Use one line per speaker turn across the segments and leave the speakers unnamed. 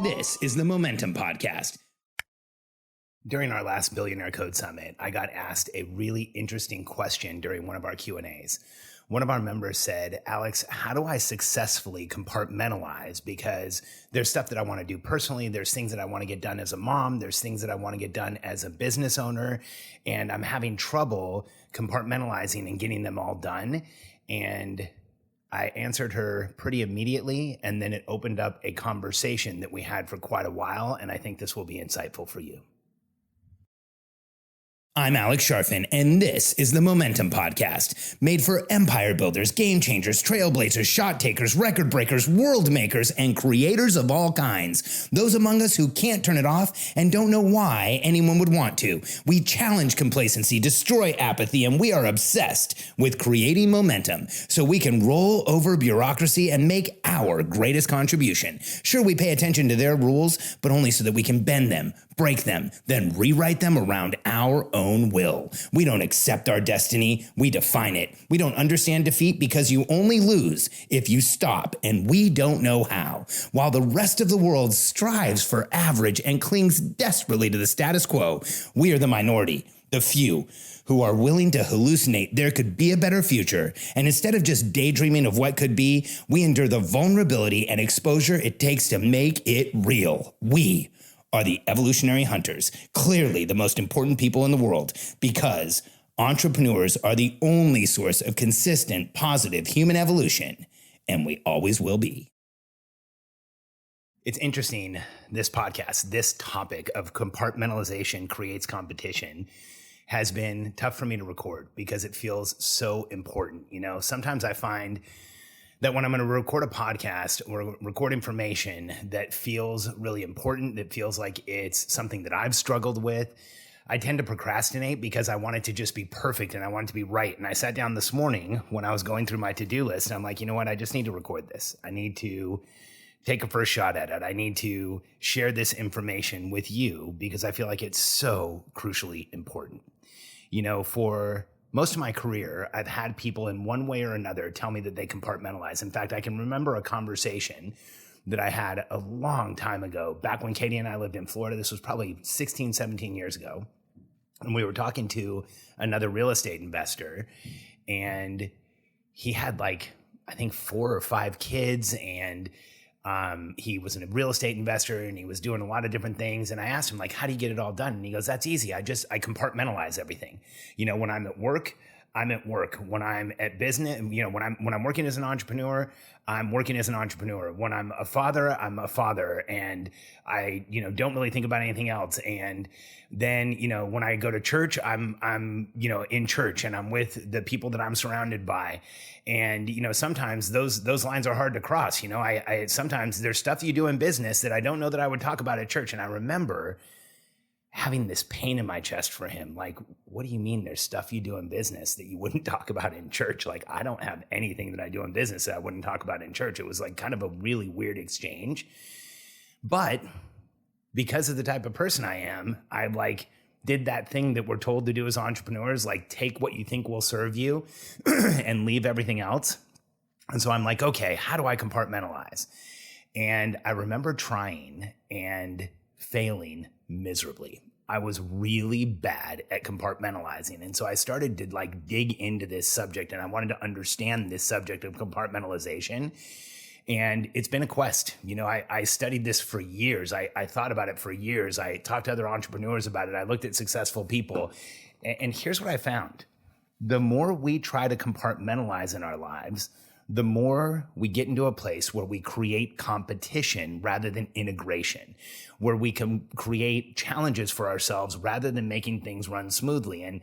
This is the Momentum Podcast. During our last Billionaire Code Summit, I got asked a really interesting question during one of our Q&As. One of our members said, Alex, how do I successfully compartmentalize? Because there's stuff that I want to do personally. There's things that I want to get done as a mom. There's things that I want to get done as a business owner. And I'm having trouble compartmentalizing and getting them all done. And I answered her pretty immediately. And then it opened up a conversation that we had for quite a while. And I think this will be insightful for you. I'm Alex Sharfin, and this is the Momentum Podcast, made for empire builders, game changers, trailblazers, shot takers, record breakers, world makers, and creators of all kinds. Those among us who can't turn it off and don't know why anyone would want to. We challenge complacency, destroy apathy, and we are obsessed with creating momentum so we can roll over bureaucracy and make our greatest contribution. Sure, we pay attention to their rules, but only so that we can bend them, break them, then rewrite them around our own will. We don't accept our destiny, we define it. We don't understand defeat because you only lose if you stop, and we don't know how. While the rest of the world strives for average and clings desperately to the status quo, we are the minority, the few, who are willing to hallucinate there could be a better future. And instead of just daydreaming of what could be, we endure the vulnerability and exposure it takes to make it real. We are the evolutionary hunters, clearly the most important people in the world, because entrepreneurs are the only source of consistent, positive human evolution, and we always will be. It's interesting, this podcast, this topic of compartmentalization creates competition has been tough for me to record because it feels so important. You know, sometimes I find that when I'm going to record a podcast or record information that feels really important, that feels like it's something that I've struggled with, I tend to procrastinate because I want it to just be perfect and I want it to be right. And I sat down this morning when I was going through my to-do list and I'm like, you know what? I just need to record this. I need to take a first shot at it. I need to share this information with you because I feel like it's so crucially important. You know, for most of my career, I've had people in one way or another tell me that they compartmentalize. In fact, I can remember a conversation that I had a long time ago, back when Katie and I lived in Florida. This was probably 16, 17 years ago. And we were talking to another real estate investor, and he had like, I think 4 or 5 kids, and he was a real estate investor and he was doing a lot of different things. And I asked him, like, how do you get it all done? And he goes, that's easy. I compartmentalize everything. You know, when I'm at work, I'm at work. When I'm at business, you know, when I'm working as an entrepreneur, I'm working as an entrepreneur. When I'm a father, I'm a father. And I, you know, don't really think about anything else. And then, you know, when I go to church, I'm, you know, in church and I'm with the people that I'm surrounded by. And, you know, sometimes those lines are hard to cross. You know, I sometimes there's stuff you do in business that I don't know that I would talk about at church. And I remember having this pain in my chest for him. Like, what do you mean there's stuff you do in business that you wouldn't talk about in church? Like, I don't have anything that I do in business that I wouldn't talk about in church. It was like kind of a really weird exchange. But because of the type of person I am, I like did that thing that we're told to do as entrepreneurs, like take what you think will serve you and leave everything else. And so I'm like, okay, how do I compartmentalize? And I remember trying and failing miserably. I was really bad at compartmentalizing. And so I started to like dig into this subject, and I wanted to understand this subject of compartmentalization. And it's been a quest. You know, I studied this for years. I thought about it for years. I talked to other entrepreneurs about it. I looked at successful people. And here's what I found. The more we try to compartmentalize in our lives, the more we get into a place where we create competition rather than integration, where we can create challenges for ourselves rather than making things run smoothly. And,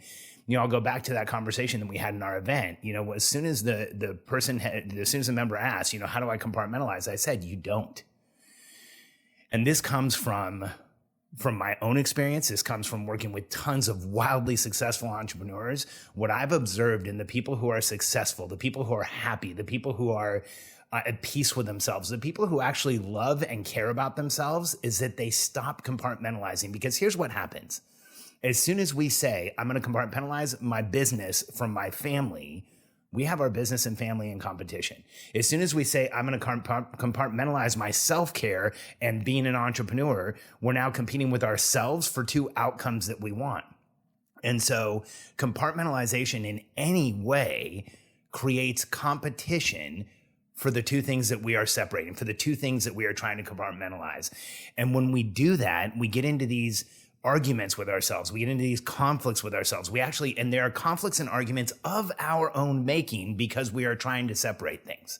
you know, I'll go back to that conversation that we had in our event. You know, as soon as the member asked, you know, how do I compartmentalize? I said, you don't. And this comes from my own experience. This comes from working with tons of wildly successful entrepreneurs. What I've observed in the people who are successful, the people who are happy, the people who are at peace with themselves, the people who actually love and care about themselves, is that they stop compartmentalizing. Because here's what happens. As soon as we say, I'm going to compartmentalize my business from my family, We have our business and family in competition. As soon as we say, I'm going to compartmentalize my self-care and being an entrepreneur, we're now competing with ourselves for two outcomes that we want. And so compartmentalization in any way creates competition for the two things that we are separating, for the two things that we are trying to compartmentalize. And when we do that, we get into these arguments with ourselves. We get into these conflicts with ourselves. And there are conflicts and arguments of our own making because we are trying to separate things.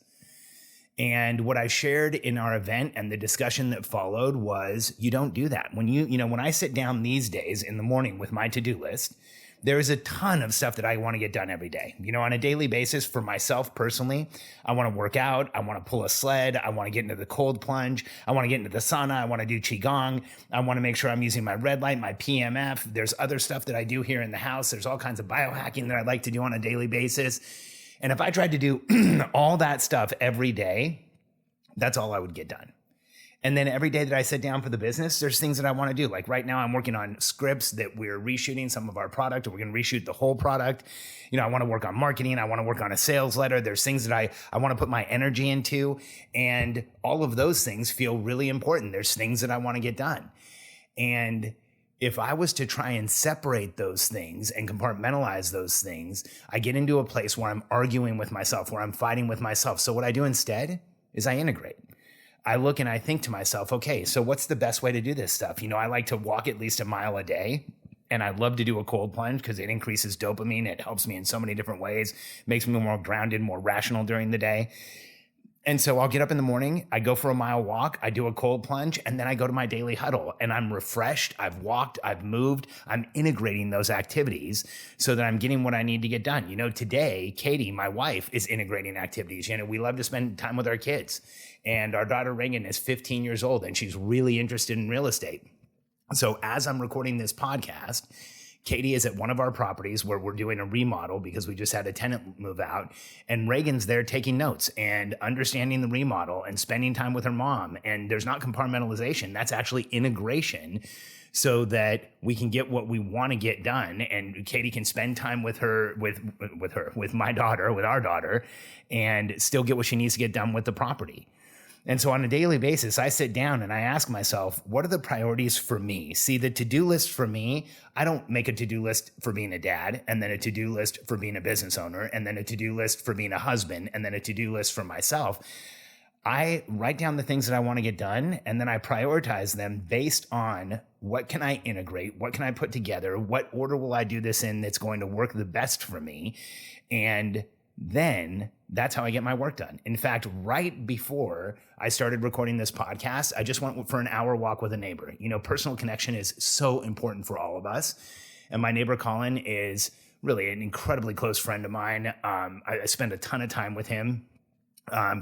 And what I shared in our event and the discussion that followed was, you don't do that. When I sit down these days in the morning with my to-do list, there is a ton of stuff that I want to get done every day. On a daily basis for myself personally, I want to work out. I want to pull a sled. I want to get into the cold plunge. I want to get into the sauna. I want to do Qigong. I want to make sure I'm using my red light, my PMF. There's other stuff that I do here in the house. There's all kinds of biohacking that I like to do on a daily basis. And if I tried to do all that stuff every day, that's all I would get done. And then every day that I sit down for the business, there's things that I want to do. Like right now, I'm working on scripts that we're reshooting some of our product, or we're going to reshoot the whole product. I want to work on marketing. I want to work on a sales letter. There's things that I want to put my energy into. And all of those things feel really important. There's things that I want to get done. And if I was to try and separate those things and compartmentalize those things, I get into a place where I'm arguing with myself, where I'm fighting with myself. So what I do instead is I integrate. I look and I think to myself, okay, so what's the best way to do this stuff? I like to walk at least a mile a day, and I love to do a cold plunge because it increases dopamine. It helps me in so many different ways, makes me more grounded, more rational during the day. And so I'll get up in the morning, I go for a mile walk, I do a cold plunge, and then I go to my daily huddle, and I'm refreshed. I've walked, I've moved, I'm integrating those activities so that I'm getting what I need to get done. Today, Katie, my wife, is integrating activities. We love to spend time with our kids. And our daughter Reagan is 15 years old, and she's really interested in real estate. So as I'm recording this podcast, Katie is at one of our properties where we're doing a remodel because we just had a tenant move out, and Reagan's there taking notes and understanding the remodel and spending time with her mom. And there's not compartmentalization. That's actually integration so that we can get what we want to get done. And Katie can spend time with my daughter, with our daughter, and still get what she needs to get done with the property. And so on a daily basis, I sit down and I ask myself, what are the priorities for me? See, the to-do list for me, I don't make a to-do list for being a dad, and then a to-do list for being a business owner, and then a to-do list for being a husband, and then a to-do list for myself. I write down the things that I want to get done, and then I prioritize them based on what can I integrate, what can I put together, what order will I do this in that's going to work the best for me, and then that's how I get my work done. In fact, right before I started recording this podcast, I just went for an hour walk with a neighbor. Personal connection is so important for all of us. And my neighbor, Colin, is really an incredibly close friend of mine. I spend a ton of time with him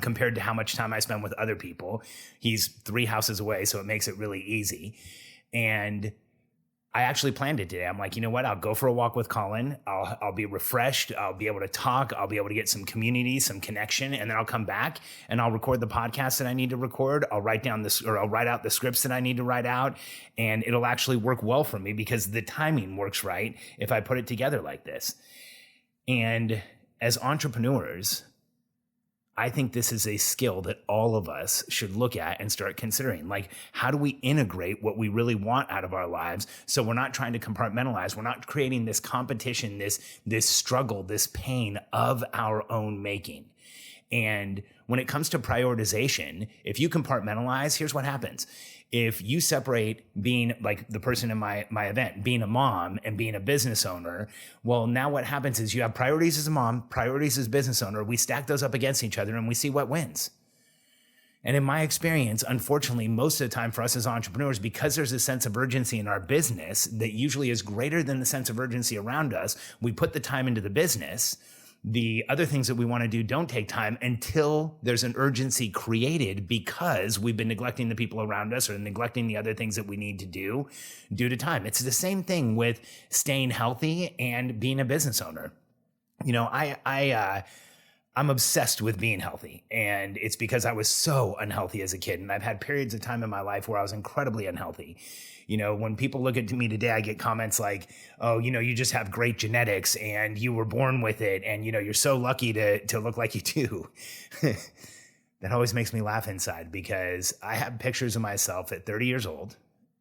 compared to how much time I spend with other people. He's 3 houses away, so it makes it really easy. And I actually planned it today. I'm like, you know what? I'll go for a walk with Colin. I'll be refreshed. I'll be able to talk. I'll be able to get some community, some connection, and then I'll come back and I'll record the podcast that I need to record. I'll write out the scripts that I need to write out, and it'll actually work well for me because the timing works right if I put it together like this. And as entrepreneurs, I think this is a skill that all of us should look at and start considering. Like, how do we integrate what we really want out of our lives so we're not trying to compartmentalize? We're not creating this competition, this struggle, this pain of our own making. And when it comes to prioritization, if you compartmentalize, here's what happens. If you separate being like the person in my event, being a mom and being a business owner, well, now what happens is you have priorities as a mom, priorities as a business owner. We stack those up against each other and we see what wins. And in my experience, unfortunately, most of the time for us as entrepreneurs, because there's a sense of urgency in our business that usually is greater than the sense of urgency around us, we put the time into the business. The other things that we want to do don't take time until there's an urgency created because we've been neglecting the people around us or neglecting the other things that we need to do due to time. It's the same thing with staying healthy and being a business owner. I'm obsessed with being healthy. And it's because I was so unhealthy as a kid. And I've had periods of time in my life where I was incredibly unhealthy. You know, when people look at me today, I get comments like, oh, you know, you just have great genetics and you were born with it. And, you know, you're so lucky to look like you do. That always makes me laugh inside, because I have pictures of myself at 30 years old,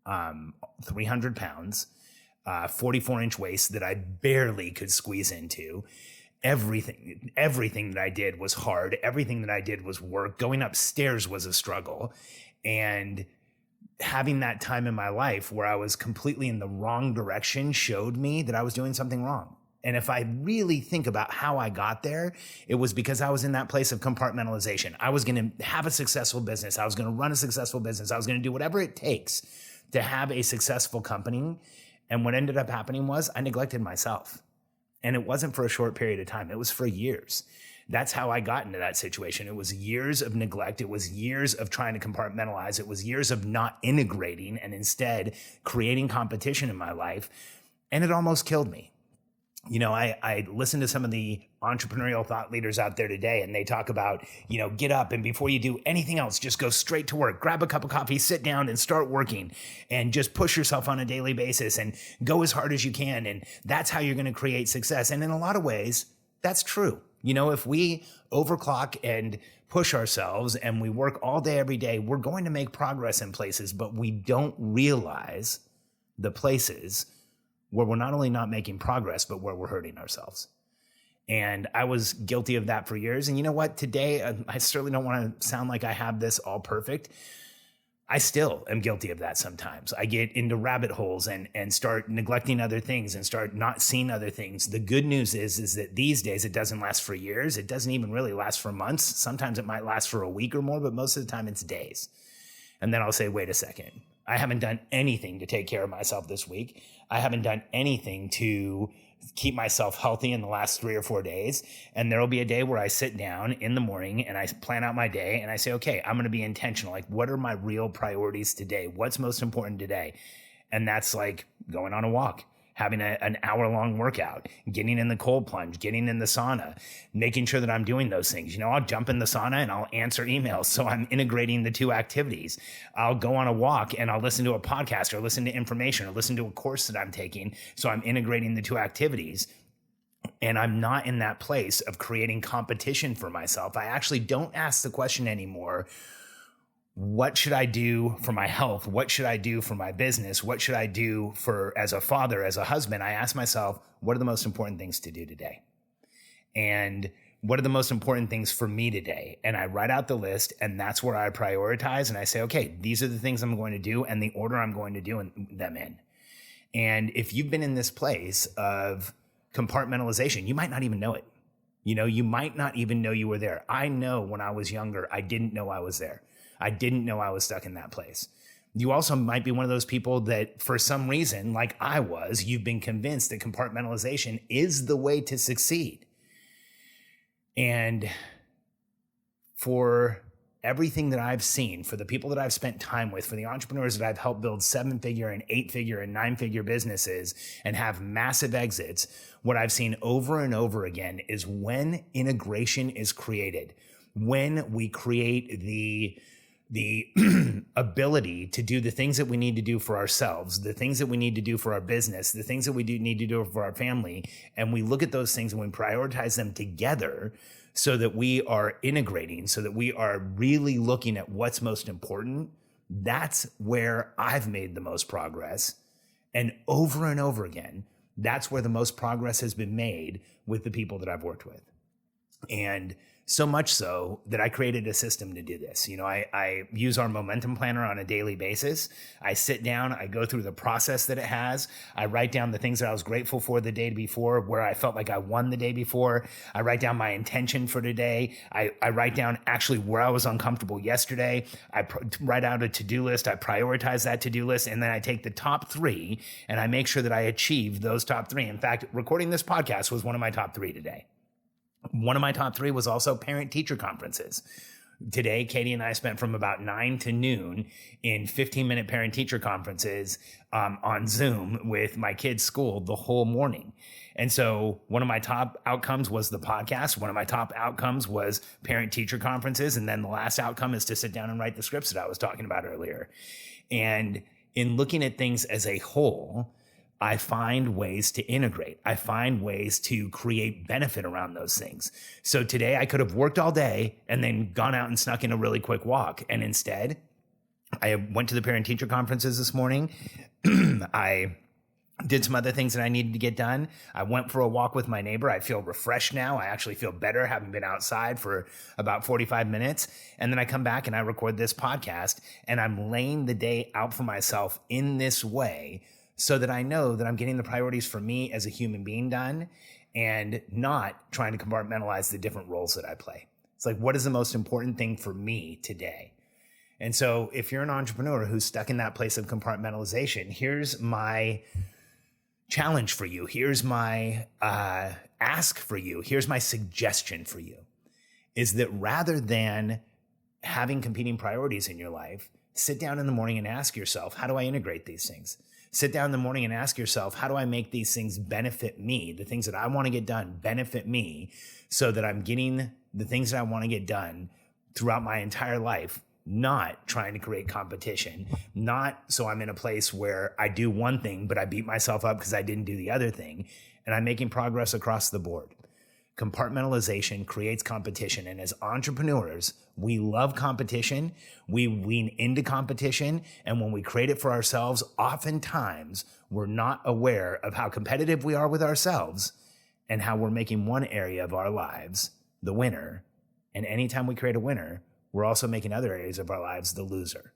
300 pounds, 44-inch waist that I barely could squeeze into. Everything that I did was hard. Everything that I did was work. Going upstairs was a struggle. And having that time in my life where I was completely in the wrong direction showed me that I was doing something wrong. And if I really think about how I got there, it was because I was in that place of compartmentalization. I was going to have a successful business. I was going to run a successful business. I was going to do whatever it takes to have a successful company. And what ended up happening was I neglected myself. And it wasn't for a short period of time. It was for years. That's how I got into that situation. It was years of neglect. It was years of trying to compartmentalize. It was years of not integrating and instead creating competition in my life. And it almost killed me. You know, I listen to some of the entrepreneurial thought leaders out there today, and they talk about, you know, get up and before you do anything else, just go straight to work, grab a cup of coffee, sit down and start working, and just push yourself on a daily basis and go as hard as you can. And that's how you're going to create success. And in a lot of ways, that's true. You know, if we overclock and push ourselves and we work all day, every day, we're going to make progress in places, but we don't realize the places where we're not only not making progress, but where we're hurting ourselves. And I was guilty of that for years. And you know what? Today, I certainly don't want to sound like I have this all perfect. I still am guilty of that sometimes. I get into rabbit holes and start neglecting other things and start not seeing other things. The good news is that these days, it doesn't last for years. It doesn't even really last for months. Sometimes it might last for a week or more, but most of the time it's days. And then I'll say, wait a second. I haven't done anything to take care of myself this week. I haven't done anything to keep myself healthy in the last 3 or 4 days. And there'll be a day where I sit down in the morning and I plan out my day and I say, okay, I'm going to be intentional. Like, what are my real priorities today? What's most important today? And that's like going on a walk, having an hour-long workout, getting in the cold plunge, getting in the sauna, making sure that I'm doing those things. You know, I'll jump in the sauna and I'll answer emails. So I'm integrating the two activities. I'll go on a walk and I'll listen to a podcast or listen to information or listen to a course that I'm taking. So I'm integrating the two activities. And I'm not in that place of creating competition for myself. I actually don't ask the question anymore, what should I do for my health? What should I do for my business? What should I do for as a father, as a husband? I ask myself, what are the most important things to do today? And what are the most important things for me today? And I write out the list, and that's where I prioritize. And I say, okay, these are the things I'm going to do and the order I'm going to do them in. And if you've been in this place of compartmentalization, you might not even know it. You know, you might not even know you were there. I know when I was younger, I didn't know I was there. I didn't know I was stuck in that place. You also might be one of those people that for some reason, like I was, you've been convinced that compartmentalization is the way to succeed. And for everything that I've seen, for the people that I've spent time with, for the entrepreneurs that I've helped build 7-figure and 8-figure and 9-figure businesses and have massive exits, what I've seen over and over again is when integration is created, when we create the ability to do the things that we need to do for ourselves, the things that we need to do for our business, the things that we need to do for our family. And we look at those things and we prioritize them together so that we are integrating, so that we are really looking at what's most important. That's where I've made the most progress. And over again, that's where the most progress has been made with the people that I've worked with. And so much so that I created a system to do this. You know, I use our momentum planner on a daily basis. I sit down, I go through the process that it has. I write down the things that I was grateful for the day before, where I felt like I won the day before. I write down my intention for today. I write down actually where I was uncomfortable yesterday. I write out a to-do list. I prioritize that to-do list. And then I take the top 3 and I make sure that I achieve those top 3. In fact, recording this podcast was one of my top 3 today. One of my top 3 was also parent-teacher conferences. Today, Katie and I spent from about 9 to noon in 15-minute parent-teacher conferences on Zoom with my kids' school the whole morning. And so one of my top outcomes was the podcast. One of my top outcomes was parent-teacher conferences. And then the last outcome is to sit down and write the scripts that I was talking about earlier. And in looking at things as a whole, I find ways to integrate. I find ways to create benefit around those things. So today I could have worked all day and then gone out and snuck in a really quick walk. And instead, I went to the parent-teacher conferences this morning. I did some other things that I needed to get done. I went for a walk with my neighbor. I feel refreshed now. I actually feel better having been outside for about 45 minutes. And then I come back and I record this podcast, and I'm laying the day out for myself in this way so that I know that I'm getting the priorities for me as a human being done and not trying to compartmentalize the different roles that I play. It's like, what is the most important thing for me today? And so if you're an entrepreneur who's stuck in that place of compartmentalization, here's my challenge for you. Here's my ask for you. Here's my suggestion for you, is that rather than having competing priorities in your life, sit down in the morning and ask yourself, how do I integrate these things? Sit down in the morning and ask yourself, how do I make these things benefit me? The things that I want to get done benefit me so that I'm getting the things that I want to get done throughout my entire life, not trying to create competition, not so I'm in a place where I do one thing, but I beat myself up because I didn't do the other thing, and I'm making progress across the board. Compartmentalization creates competition. And as entrepreneurs, we love competition. We lean into competition. And when we create it for ourselves, oftentimes we're not aware of how competitive we are with ourselves and how we're making one area of our lives the winner. And anytime we create a winner, we're also making other areas of our lives the loser.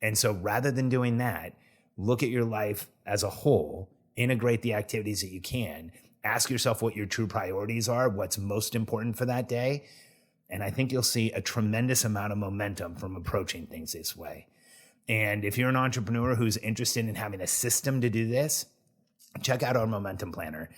And so rather than doing that, look at your life as a whole, integrate the activities that you can. Ask yourself what your true priorities are, what's most important for that day. And I think you'll see a tremendous amount of momentum from approaching things this way. And if you're an entrepreneur who's interested in having a system to do this, check out our Momentum Planner.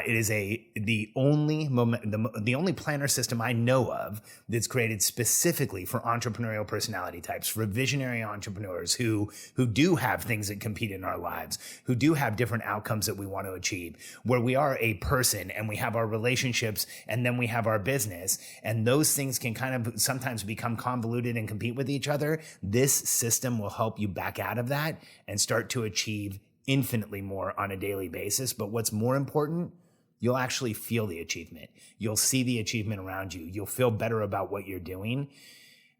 It is the only planner system I know of that's created specifically for entrepreneurial personality types, for visionary entrepreneurs who do have things that compete in our lives, who do have different outcomes that we want to achieve, where we are a person and we have our relationships and then we have our business, and those things can kind of sometimes become convoluted and compete with each other. This system will help you back out of that and start to achieve infinitely more on a daily basis. But what's more important, you'll actually feel the achievement. You'll see the achievement around you. You'll feel better about what you're doing.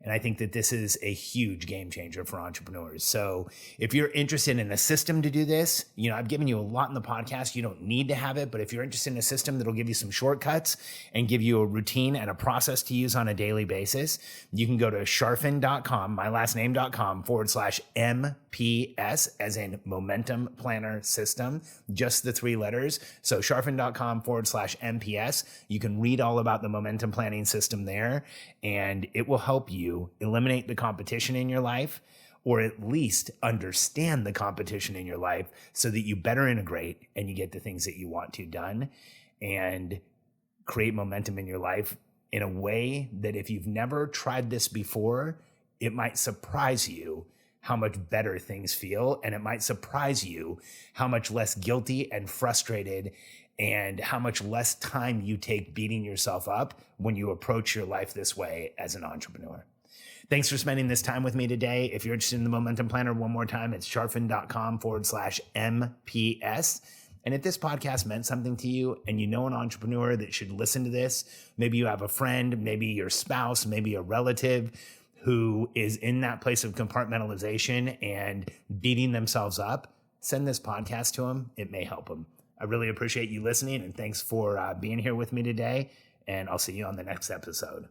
And I think that this is a huge game changer for entrepreneurs. So if you're interested in a system to do this, I've given you a lot in the podcast. You don't need to have it, but if you're interested in a system that'll give you some shortcuts and give you a routine and a process to use on a daily basis, you can go to sharfin.com, mylastname.com/MPS, as in Momentum Planner System, just the 3 letters. So sharfin.com/MPS. You can read all about the momentum planning system there, and it will help you eliminate the competition in your life, or at least understand the competition in your life so that you better integrate and you get the things that you want to done and create momentum in your life in a way that if you've never tried this before, it might surprise you how much better things feel. And it might surprise you how much less guilty and frustrated and how much less time you take beating yourself up when you approach your life this way as an entrepreneur. Thanks for spending this time with me today. If you're interested in the Momentum Planner, one more time, it's sharfin.com/MPS. And if this podcast meant something to you and you know an entrepreneur that should listen to this, maybe you have a friend, maybe your spouse, maybe a relative who is in that place of compartmentalization and beating themselves up, send this podcast to them. It may help them. I really appreciate you listening, and thanks for being here with me today. And I'll see you on the next episode.